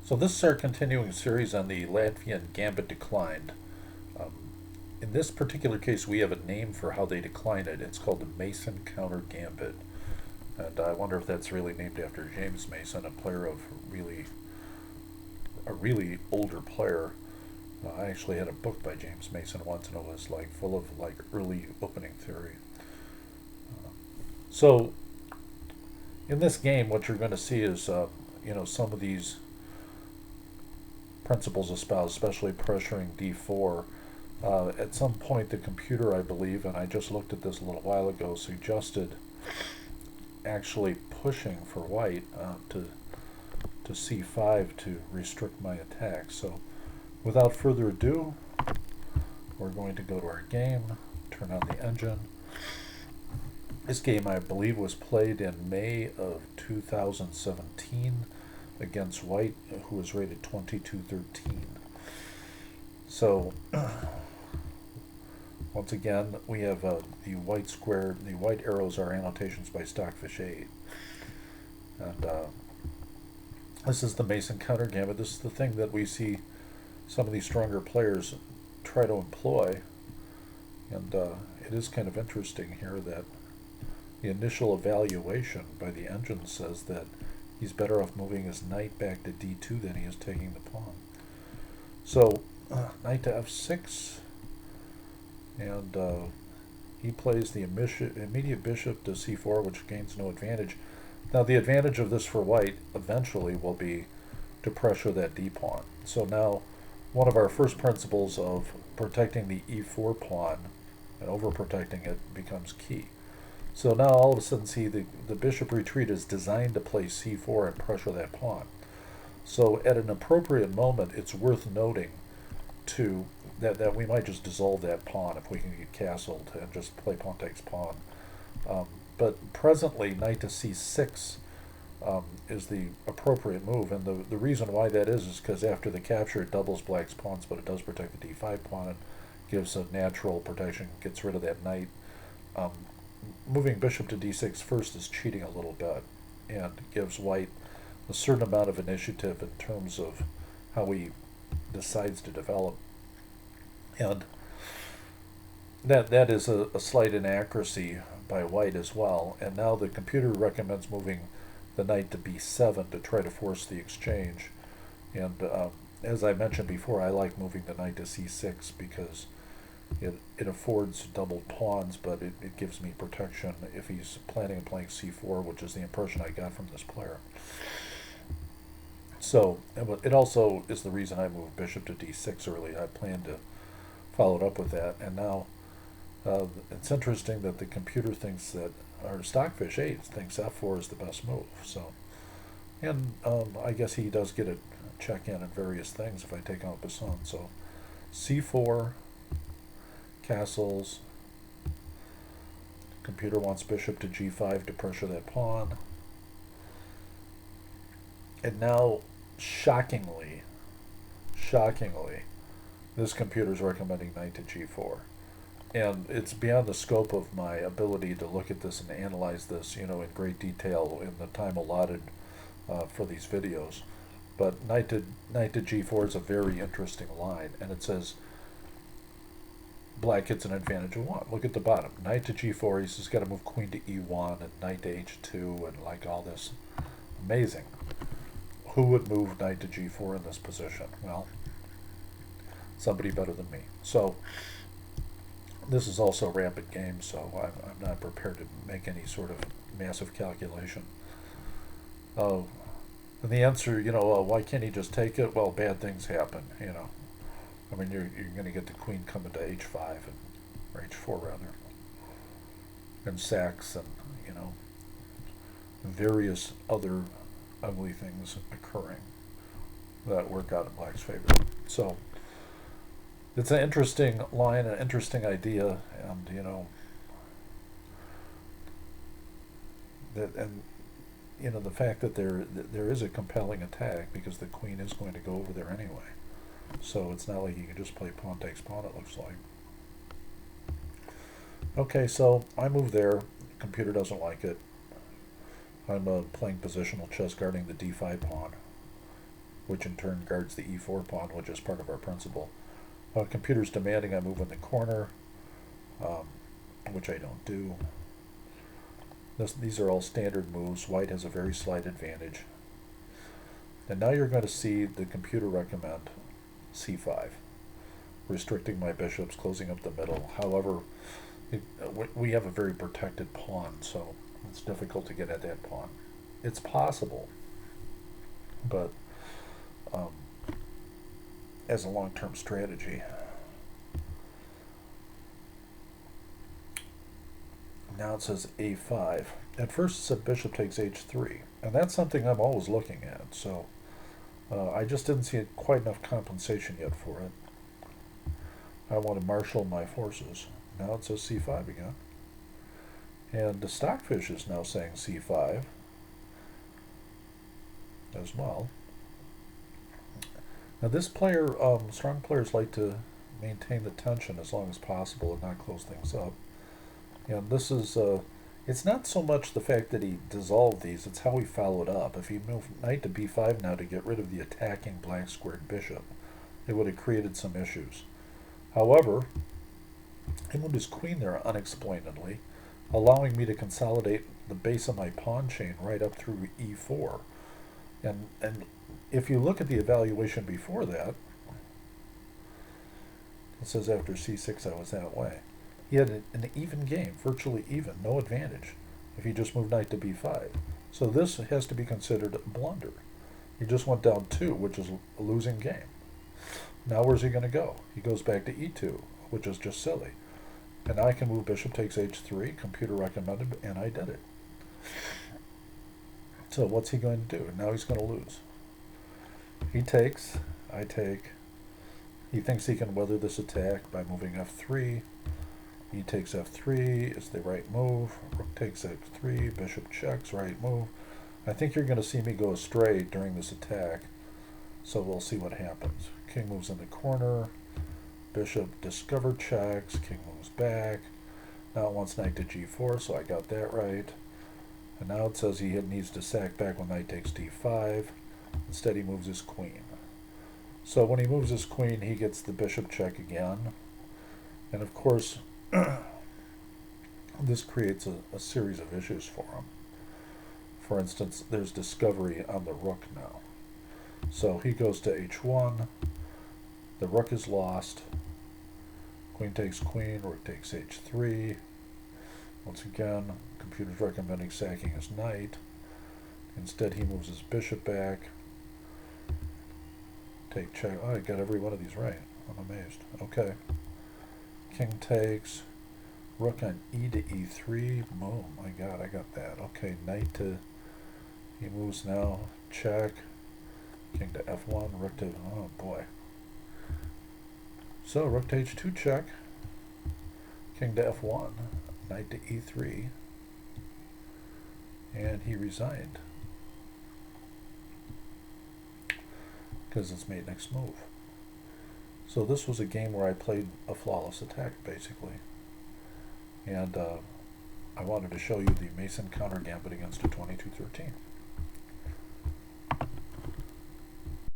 So this is our continuing series on the Latvian Gambit declined. Um, in this particular case, we have a name for how they decline it. It's called the Mason counter gambit, and I wonder if that's really named after James Mason, a player of a really older player. I actually had a book by James Mason once, and it was like full of like early opening theory. So in this game, what you're going to see is some of these principles espoused, especially pressuring d4. At some point, the computer, I believe, and I just looked at this a little while ago, suggested actually pushing for white to c5 to restrict my attack. So without further ado, we're going to go to our game, turn on the engine. This game, I believe, was played in May of 2017 against white, who was rated 2213. So once again, we have the white square, the white arrows are annotations by Stockfish8. And this is the Mason counter gambit. This is the thing that we see some of these stronger players try to employ. And it is kind of interesting here that the initial evaluation by the engine says that he's better off moving his knight back to d2 than he is taking the pawn. So knight to f6, and he plays the immediate bishop to c4, which gains no advantage. Now the advantage of this for white eventually will be to pressure that d-pawn. So now one of our first principles of protecting the e4 pawn and overprotecting it becomes key. So now all of a sudden, see, the bishop retreat is designed to play c4 and pressure that pawn. So at an appropriate moment, it's worth noting that we might just dissolve that pawn if we can get castled and just play pawn takes pawn. But presently, knight to c6 is the appropriate move, and the reason why that is because after the capture, it doubles black's pawns, but it does protect the d5 pawn and gives a natural protection, gets rid of that knight. Moving bishop to d6 first is cheating a little bit and gives white a certain amount of initiative in terms of how he decides to develop. And that is a slight inaccuracy by white as well. And now the computer recommends moving the knight to b7 to try to force the exchange. And as I mentioned before, I like moving the knight to c6 because it affords doubled pawns, but it gives me protection if he's planning on playing c4, which is the impression I got from this player. So it also is the reason I moved bishop to d6 early. I plan to follow it up with that. And now it's interesting that the computer thinks that, or Stockfish8 thinks f4 is the best move. So, and I guess he does get a check in various things if I take out Basson. So c4, castles. Computer wants bishop to g5 to pressure that pawn. And now, shockingly, this computer is recommending knight to g4. And it's beyond the scope of my ability to look at this and analyze this, in great detail in the time allotted for these videos. But knight to g4 is a very interesting line, and it says black gets an advantage of 1. Look at the bottom. Knight to g4, he's just got to move queen to e1 and knight to h2 and like all this. Amazing. Who would move knight to g4 in this position? Well, somebody better than me. So this is also a rapid game, so I'm not prepared to make any sort of massive calculation. And the answer, why can't he just take it? Well, bad things happen, I mean, you're going to get the queen coming to h5 or h4 rather, and sacks, and various other ugly things occurring that work out in black's favor. So it's an interesting line, an interesting idea, and the fact that there is a compelling attack because the queen is going to go over there anyway. So it's not like you can just play pawn takes pawn, it looks like. Okay, so I move there. Computer doesn't like it. I'm playing positional chess guarding the d5 pawn, which in turn guards the e4 pawn, which is part of our principle. Computer's demanding I move in the corner, which I don't do. These are all standard moves. White has a very slight advantage. And now you're going to see the computer recommend c5, restricting my bishops, closing up the middle. However, we have a very protected pawn, so it's difficult to get at that pawn. It's possible, but as a long-term strategy. Now it says a5. At first it said bishop takes h3, and that's something I'm always looking at, so I just didn't see quite enough compensation yet for it. I want to marshal my forces. Now it says c5 again. And the Stockfish is now saying c5 as well. Now this player, strong players like to maintain the tension as long as possible and not close things up. And this is, it's not so much the fact that he dissolved these, it's how he followed up. If he moved knight to b5 now to get rid of the attacking black squared bishop, it would have created some issues. However, he moved his queen there unexplainedly, allowing me to consolidate the base of my pawn chain right up through e4. And if you look at the evaluation before that, it says after c6 I was that way. He had an even game, virtually even, no advantage, if he just moved knight to b5. So this has to be considered a blunder. He just went down 2, which is a losing game. Now where's he going to go? He goes back to e2, which is just silly. And now I can move bishop takes h3, computer recommended, and I did it. So what's he going to do? Now he's going to lose. He takes, I take. He thinks he can weather this attack by moving f3. He takes f3 is the right move. Rook takes f3, bishop checks, right move. I think you're going to see me go astray during this attack, so we'll see what happens. King moves in the corner. Bishop discover checks. King moves back. Now it wants knight to g4, so I got that right. And now it says he needs to sack back when knight takes d5. Instead he moves his queen. So when he moves his queen, he gets the bishop check again. And of course, this creates a series of issues for him. For instance, there's discovery on the rook now. So he goes to h1. The rook is lost. Queen takes queen, rook takes h3. Once again, computer's recommending sacking his knight. Instead, he moves his bishop back. Take check. Oh, I got every one of these right. I'm amazed. Okay. King takes. Rook on e to e3. Boom. I got that. Okay, knight to... He moves now. Check. King to f1. Rook to... Oh, boy. So, rook to h2 check. King to f1. Knight to e3. And he resigned. Because it's made next move. So this was a game where I played a flawless attack, basically. And I wanted to show you the Mason counter gambit against a 22-13.